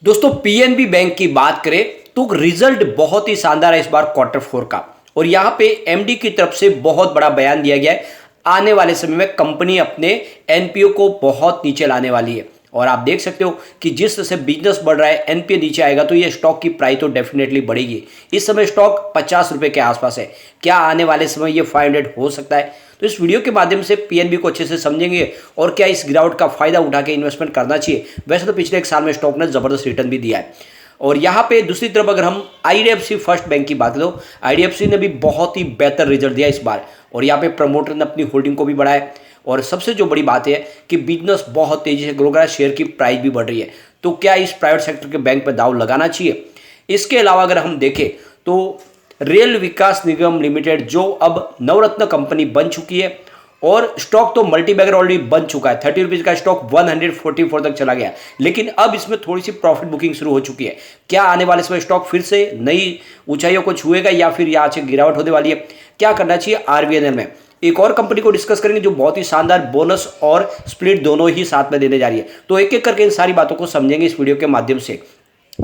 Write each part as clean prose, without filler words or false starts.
दोस्तों PNB bank की बात करें तो रिजल्ट बहुत ही शानदार है इस बार क्वार्टर फोर का। और यहाँ पे एमडी की तरफ से बहुत बड़ा बयान दिया गया है। आने वाले समय में कंपनी अपने एनपीओ को बहुत नीचे लाने वाली है। और आप देख सकते हो कि जिस तरह से बिजनेस बढ़ रहा है, एनपीए नीचे आएगा तो ये स्टॉक की प्राइस तो डेफिनेटली बढ़ेगी। इस समय स्टॉक 50 रुपए के आसपास है। क्या आने वाले समय ये 500 हो सकता है? तो इस वीडियो के माध्यम से पीएनबी को अच्छे से समझेंगे और क्या इस गिरावट का फायदा उठा के इन्वेस्टमेंट करना चाहिए। वैसे तो पिछले एक साल में स्टॉक ने जबरदस्त रिटर्न भी दिया है। और यहाँ पे दूसरी तरफ अगर हम आईडीएफसी फर्स्ट बैंक की बात करें तो आईडीएफसी ने भी बहुत ही बेहतर रिजल्ट दिया इस बार। और यहाँ पे प्रमोटर ने अपनी होल्डिंग को भी बढ़ाया। और सबसे जो बड़ी बात है कि बिजनेस बहुत तेजी से ग्रो कर रहा है, शेयर की प्राइस भी बढ़ रही है। तो क्या इस प्राइवेट सेक्टर के बैंक पे दाव लगाना चाहिए? इसके अलावा अगर हम देखें तो रेल विकास निगम लिमिटेड जो अब नवरत्न कंपनी बन चुकी है और स्टॉक तो मल्टीबैगर ऑलरेडी बन चुका है। 30 रुपीज का स्टॉक 144 तक चला गया, लेकिन अब इसमें थोड़ी सी प्रॉफिट बुकिंग शुरू हो चुकी है। क्या आने वाले समय स्टॉक फिर से नई ऊंचाइयों को छुएगा या फिर यहाँ से गिरावट होने वाली है? क्या करना चाहिए आरबीएनएल में? एक और कंपनी को डिस्कस करेंगे जो बहुत ही शानदार बोनस और स्प्लिट दोनों ही साथ में देने जा रही है। तो एक एक करके इन सारी बातों को समझेंगे इस वीडियो के माध्यम से।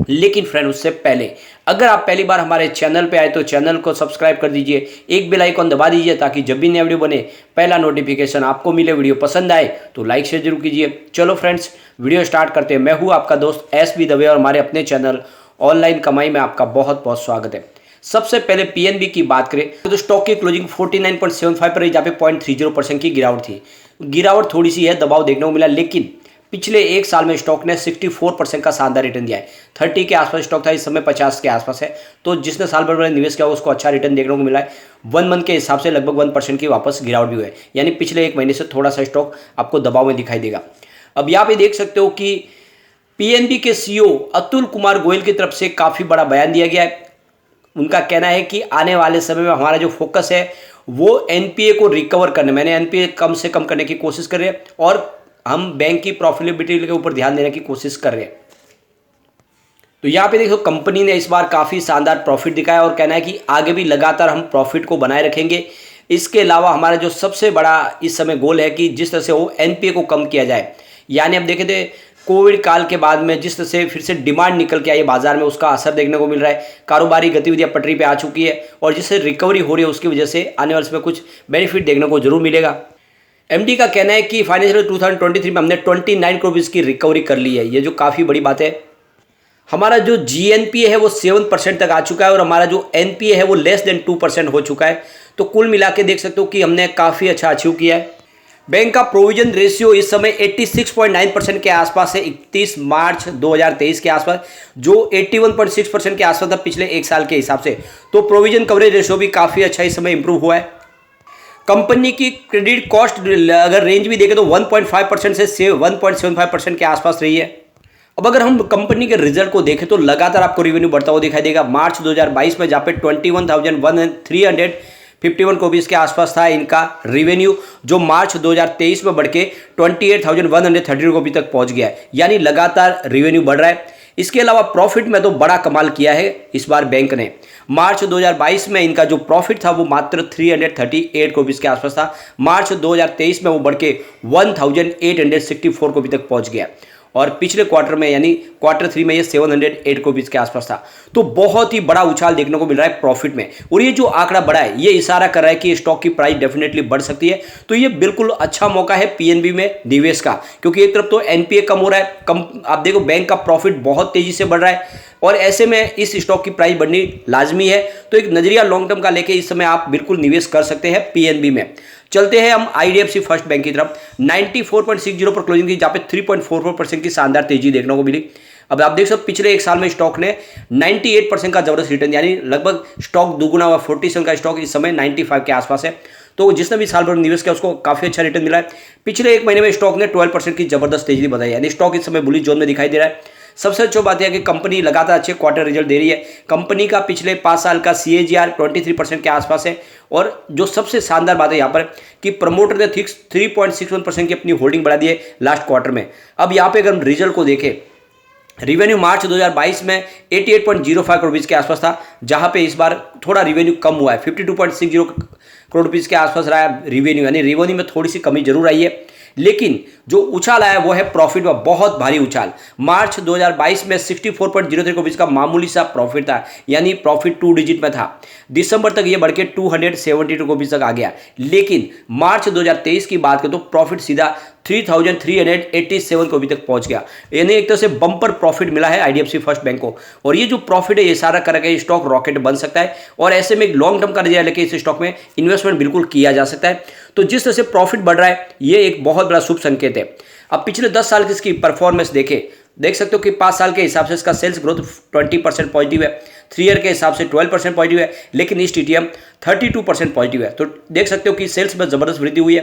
लेकिन फ्रेंड उससे पहले अगर आप पहली बार हमारे चैनल पे आए तो चैनल को सब्सक्राइब कर दीजिए, एक बेल आइकॉन दबा दीजिए ताकि जब भी नया वीडियो बने पहला नोटिफिकेशन आपको मिले। वीडियो पसंद आए तो लाइक शेयर जरूर कीजिए। चलो फ्रेंड्स वीडियो स्टार्ट करते हैं। मैं हूं आपका दोस्त एसबी दवे और हमारे अपने चैनल ऑनलाइन कमाई में आपका बहुत बहुत स्वागत है। सबसे पहले पीएनबी की बात करें तो स्टॉक की क्लोजिंग 49.75 पर रही, जहाँ पे 0.30% की गिरावट थी। गिरावट थोड़ी सी है, दबाव देखने को मिला, लेकिन पिछले एक साल में स्टॉक ने 64% का शानदार रिटर्न दिया है। 30 के आसपास स्टॉक था, इस समय 50 के आसपास है। तो जिसने साल भर में निवेश किया उसको अच्छा रिटर्न देखने को मिला है। 1 मंथ के हिसाब से लगभग 1% की वापस गिरावट भी हुई है, यानी पिछले एक महीने से थोड़ा सा स्टॉक आपको दबाव में दिखाई देगा। अब यहाँ पे देख सकते हो कि पीएनबी के सीईओ अतुल कुमार गोयल की तरफ से काफ़ी बड़ा बयान दिया गया है। उनका कहना है कि आने वाले समय में हमारा जो फोकस है वो एनपीए को रिकवर करने, मैंने एनपीए कम से कम करने की कोशिश कर रहे हैं और हम बैंक की प्रॉफिटेबिलिटी के ऊपर ध्यान देने की कोशिश कर रहे हैं। तो यहाँ पे देखो कंपनी ने इस बार काफ़ी शानदार प्रॉफिट दिखाया और कहना है कि आगे भी लगातार हम प्रॉफिट को बनाए रखेंगे। इसके अलावा हमारा जो सबसे बड़ा इस समय गोल है कि जिस तरह से वो एनपीए को कम किया जाए, यानी अब देखे थे कोविड काल के बाद में जिस तरह से फिर से डिमांड निकल के आई है बाजार में, उसका असर देखने को मिल रहा है। कारोबारी गतिविधियां पटरी पे आ चुकी है और जिससे रिकवरी हो रही है उसकी वजह से आने वाले समय कुछ बेनिफिट देखने को जरूर मिलेगा। एमडी का कहना है कि फाइनेंशियल 2023 में हमने 29 करोड़ रुपीज़ की रिकवरी कर ली है, ये जो काफ़ी बड़ी बात है। हमारा जो जीएनपीए है वो 7% तक आ चुका है और हमारा जो एनपीए है वो लेस देन 2% हो चुका है। तो कुल मिला के देख सकते हो कि हमने काफ़ी अच्छा अचीव किया है। बैंक का प्रोविजन रेशियो इस समय 86.9% के आसपास है 31 मार्च 2023 के आसपास, जो 81.6% के आसपास था पिछले एक साल के हिसाब से। तो प्रोविजन कवरेज रेशियो भी काफ़ी अच्छा इस समय इंप्रूव हुआ है। कंपनी की क्रेडिट कॉस्ट अगर रेंज भी देखें तो 1.5% से 1.75% के आसपास रही है। अब अगर हम कंपनी के रिजल्ट को देखें तो लगातार आपको रेवेन्यू बढ़ता हुआ दिखाई देगा। मार्च 2022 में जहाँ पे 21,351 करोड़ के आसपास था इनका रेवेन्यू, जो मार्च 2023 में बढ़ के 28,130 करोड़ तक पहुंच गया है, यानी लगातार रेवेन्यू बढ़ रहा है। इसके अलावा प्रॉफिट में तो बड़ा कमाल किया है इस बार बैंक ने। मार्च 2022 में इनका जो प्रॉफिट था वो मात्र 338 करोड़ के आसपास था। मार्च 2023 में वो बढ़ के 1864 करोड़ तक पहुंच गया और पिछले क्वार्टर में यानी क्वार्टर 3 में ये 708 करोड़ के आसपास था। तो बहुत ही बड़ा उछाल देखने को मिल रहा है प्रॉफिट में। और ये जो आंकड़ा बढ़ा है ये इशारा कर रहा है कि स्टॉक की प्राइस डेफिनेटली बढ़ सकती है। तो ये बिल्कुल अच्छा मौका है पीएनबी में निवेश का, क्योंकि एक तरफ तो एनपीए कम हो रहा है, आप देखो बैंक का प्रॉफिट बहुत तेजी से बढ़ रहा है और ऐसे में इस स्टॉक की प्राइस बढ़नी लाजमी है। तो एक नजरिया लॉन्ग टर्म का लेके इस समय आप बिल्कुल निवेश कर सकते हैं पीएनबी में। चलते हैं हम आईडीएफसी फर्स्ट बैंक की तरफ। 94.60 पर क्लोजिंग थी, जहाँ पे 3.44% की शानदार तेजी देखने को मिली। अब आप देख सकते हो पिछले एक साल में स्टॉक ने 98% का जबरदस्त रिटर्न, यानी लगभग स्टॉक दुगुना हुआ। 47 का स्टॉक इस समय 95 के आसपास है। तो जिसने भी साल भर निवेश किया उसको काफी अच्छा रिटर्न मिला है। पिछले एक महीने में स्टॉक ने 12% की जबरदस्त तेजी बताई, यानी स्टॉक इस समय बुलिश जोन में दिखाई दे रहा है। सबसे अच्छी बात यह है कि कंपनी लगातार अच्छे क्वार्टर रिजल्ट दे रही है। कंपनी का पिछले 5 साल का सीएजीआर 23% के आसपास है और जो सबसे शानदार बात है यहाँ पर कि प्रमोटर ने 3.61% की अपनी होल्डिंग बढ़ा दी है लास्ट क्वार्टर में। अब यहाँ पे अगर हम रिजल्ट को देखें, रिवेन्यू मार्च 2022 में 88.05 करोड़ रुपीज़ के आसपास था, जहां पे इस बार थोड़ा रिवेन्यू कम हुआ है। 52.60 करोड़ रुपीज़ के आसपास रहा है रिवेन्यू, यानी रिवेन्यू में थोड़ी सी कमी जरूर आई है। लेकिन जो उछाल आया वो है प्रॉफिट में, बहुत भारी उछाल। मार्च 2022 में 64.03 रुपीज का मामूली सा प्रॉफिट था, यानी प्रॉफिट 2 डिजिट में था। दिसंबर तक ये बढ़ के 272 रुपीज तक आ गया, लेकिन मार्च 2023 की बात करें तो प्रॉफिट सीधा 3,387 को अभी तक पहुंच गया, यानी एक तरह से बम्पर प्रॉफिट मिला है आईडीएफसी फर्स्ट बैंक को। और ये जो प्रॉफिट है ये सारा करके स्टॉक रॉकेट बन सकता है, और ऐसे में एक लॉन्ग टर्म का नजरिया लेके इस स्टॉक में इन्वेस्टमेंट बिल्कुल किया जा सकता है। तो जिस तरह से प्रॉफिट बढ़ रहा है ये एक बहुत बड़ा शुभ संकेत है। अब पिछले 10 साल की इसकी परफॉर्मेंस देख सकते हो कि 5 साल के हिसाब से इसका सेल्स ग्रोथ 20% पॉजिटिव है, 3 ईयर के हिसाब से 12% पॉजिटिव है, लेकिन इस टीटीएम 32% पॉजिटिव है। तो देख सकते हो कि सेल्स में जबरदस्त वृद्धि हुई है।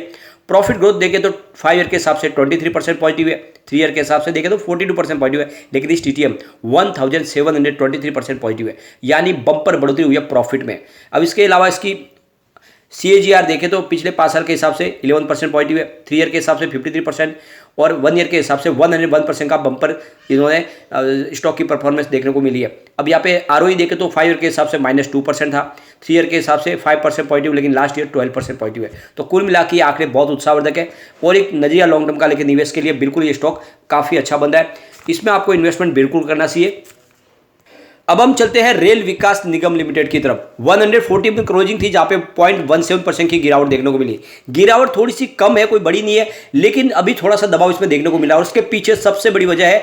प्रॉफिट ग्रोथ देखें तो 5 ईयर के हिसाब से 23% पॉजिटिव है, 3 ईयर के हिसाब से देखें तो 42% पॉजिटिव है, लेकिन इस टीटीएम 1723% पॉजिटिव है, यानी बम्पर बढ़ोतरी हुई है प्रॉफिट में। अब इसके अलावा इसकी CAGR देखें तो पिछले 5 साल के हिसाब से 11% पॉजिटिव है, 3 ईयर के हिसाब से 53% और 1 ईयर के हिसाब से 101% का बम्पर इन्होंने स्टॉक की परफॉर्मेंस देखने को मिली है। अब यहाँ पे ROE देखें तो 5 ईयर के हिसाब से -2% था, 3 ईयर के हिसाब से 5% पॉजिटिव, लेकिन लास्ट ईयर 12% पॉजिटिव है। तो कुल मिला के आंकड़े बहुत उत्साहवर्धक है और एक नजरिया लॉन्ग टर्म का लेकर निवेश के लिए बिल्कुल ये स्टॉक काफ़ी अच्छा बन रहा है, इसमें आपको इन्वेस्टमेंट बिल्कुल करना चाहिए। अब हम चलते हैं रेल विकास निगम लिमिटेड की तरफ। 140 में क्लोजिंग थी, जहां पे 0.17% की गिरावट देखने को मिली। गिरावट थोड़ी सी कम है, कोई बड़ी नहीं है, लेकिन अभी थोड़ा सा दबाव इसमें देखने को मिला और उसके पीछे सबसे बड़ी वजह है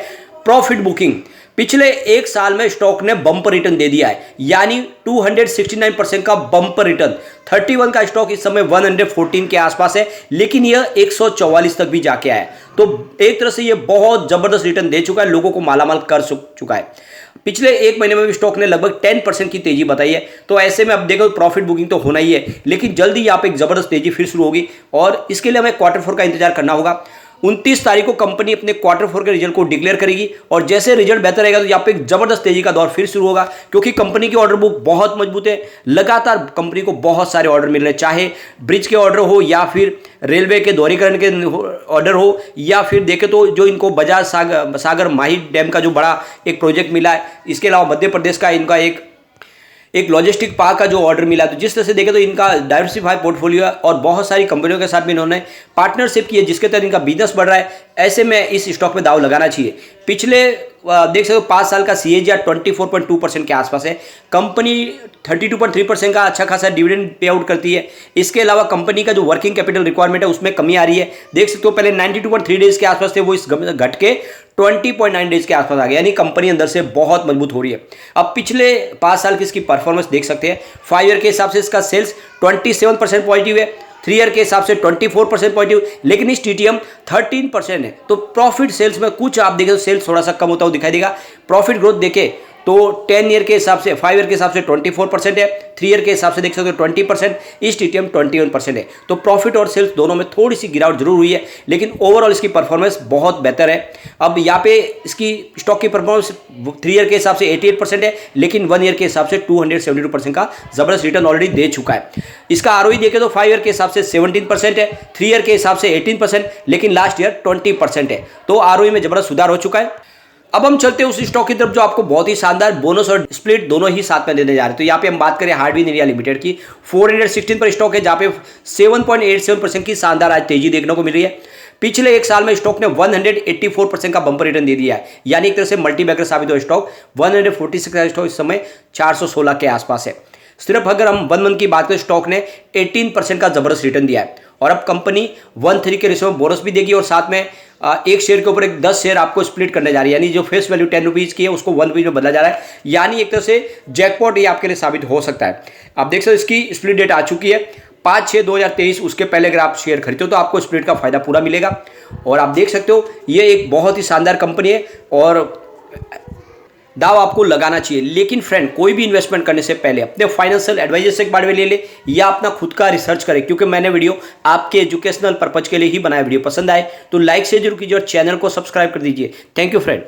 प्रॉफिट बुकिंग। पिछले 1 साल में स्टॉक ने बम्पर रिटर्न दे दिया है, यानी 269% का बम्पर रिटर्न। 31 का स्टॉक इस समय 114 के आसपास है, लेकिन यह 144 तक भी जाके आया है। तो एक तरह से यह बहुत जबरदस्त रिटर्न दे चुका है, लोगों को मालामाल कर चुका है। पिछले 1 महीने में भी स्टॉक ने लगभग 10% की तेजी बताई है। तो ऐसे में अब देखो प्रॉफिट बुकिंग तो होना ही है, लेकिन जल्दी यहाँ पे एक जबरदस्त तेजी फिर शुरू होगी और इसके लिए हमें क्वार्टर 4 का इंतजार करना होगा। 29 तारीख को कंपनी अपने क्वार्टर 4 के रिजल्ट को डिक्लेयर करेगी और जैसे रिजल्ट बेहतर रहेगा तो यहाँ पे एक जबरदस्त तेजी का दौर फिर शुरू होगा, क्योंकि कंपनी की ऑर्डर बुक बहुत मजबूत है। लगातार कंपनी को बहुत सारे ऑर्डर मिल रहे हैं, चाहे ब्रिज के ऑर्डर हो या फिर रेलवे के दोहरीकरण के ऑर्डर हो, या फिर देखें तो जो इनको बजाज सागर माही डैम का जो बड़ा एक प्रोजेक्ट मिला है, इसके अलावा मध्य प्रदेश का इनका एक लॉजिस्टिक पार्क का जो ऑर्डर मिला। तो जिस तरह से देखें तो इनका डाइवर्सिफाई पोर्टफोलियो है और बहुत सारी कंपनियों के साथ भी इन्होंने पार्टनरशिप की है, जिसके तहत इनका बिजनेस बढ़ रहा है। ऐसे में इस स्टॉक में दाव लगाना चाहिए। पिछले देख सकते हो 5 साल का CAGR 24.2% के आसपास है। कंपनी 32.3% का अच्छा खासा डिविडेंड पे आउट करती है। इसके अलावा कंपनी का जो वर्किंग कैपिटल रिक्वायरमेंट है उसमें कमी आ रही है। देख सकते हो पहले 92.3 डेज के आसपास थे, वो इस घट के 20.9 डेज के आसपास आ गया, यानी कंपनी अंदर से बहुत मजबूत हो रही है। अब पिछले 5 साल की इसकी परफॉर्मेंस देख सकते हैं। 5 ईयर के हिसाब से इसका सेल्स 27% पॉजिटिव है, 3 ईयर के हिसाब से 24% पॉजिटिव, लेकिन इस टीटीएम 13% है। तो प्रॉफिट सेल्स में कुछ आप देखें तो सेल्स थोड़ा सा कम होता हुआ दिखाई देगा। प्रॉफिट ग्रोथ देखें तो 10 ईयर के हिसाब से 5 ईयर के हिसाब से 24% है, 3 ईयर के हिसाब से देख सकते हो 20%, इस टीटीएम 21% है। तो प्रॉफिट और सेल्स दोनों में थोड़ी सी गिरावट जरूर हुई है, लेकिन ओवरऑल इसकी परफॉर्मेंस बहुत बेहतर है। अब यहाँ पे इसकी स्टॉक की परफॉर्मेंस 3 ईयर के हिसाब से 88% है, लेकिन 1 ईयर के हिसाब से 272% का जबरदस्त रिटर्न ऑलरेडी दे चुका है। इसका ROE देखें तो 5 ईयर के हिसाब से 17% है, 3 ईयर के हिसाब से 18%, लेकिन लास्ट ईयर 20% है। तो ROE में जबरदस्त सुधार हो चुका है। अब हम चलते हैं उस स्टॉक की तरफ जो आपको बहुत ही शानदार बोनस और स्प्लिट दोनों ही साथ में देने जा रहे हैं। तो यहाँ पे हम बात करें हार्डवेयर इंडिया लिमिटेड की। 416 पर स्टॉक है, जहाँ पे 7.87% की शानदार आज तेजी देखने को मिल रही है। पिछले 1 साल में स्टॉक ने 184% का बम्पर रिटर्न दे दिया है, यानी एक तरह से मल्टीबैगर साबित हुआ स्टॉक। 146 का स्टॉक इस समय 416 के आसपास है। सिर्फ अगर हम 1 मंथ की बात करें, स्टॉक ने 18% का जबरदस्त रिटर्न दिया है और अब कंपनी 1/3 के रेशो में बोनस भी देगी और साथ में एक शेयर के ऊपर एक 10 शेयर आपको स्प्लिट करने जा रही है, यानी जो फेस वैल्यू 10 रुपीज़ की है उसको 1 रुपीज़ में बदला जा रहा है, यानी एक तरह से जैकपॉट ये आपके लिए साबित हो सकता है। आप देख सकते हो इसकी स्प्लिट डेट आ चुकी है 5/6/2023। उसके पहले अगर आप शेयर खरीदते हो तो आपको स्प्लिट का फायदा पूरा मिलेगा। और आप देख सकते हो ये एक बहुत ही शानदार कंपनी है और दाव आपको लगाना चाहिए। लेकिन फ्रेंड, कोई भी इन्वेस्टमेंट करने से पहले अपने फाइनेंशियल एडवाइजर से एक बार ले ले या अपना खुद का रिसर्च करें, क्योंकि मैंने वीडियो आपके एजुकेशनल पर्पज के लिए ही बनाया। वीडियो पसंद आए तो लाइक से जरूर कीजिए और चैनल को सब्सक्राइब कर दीजिए। Thank you friend.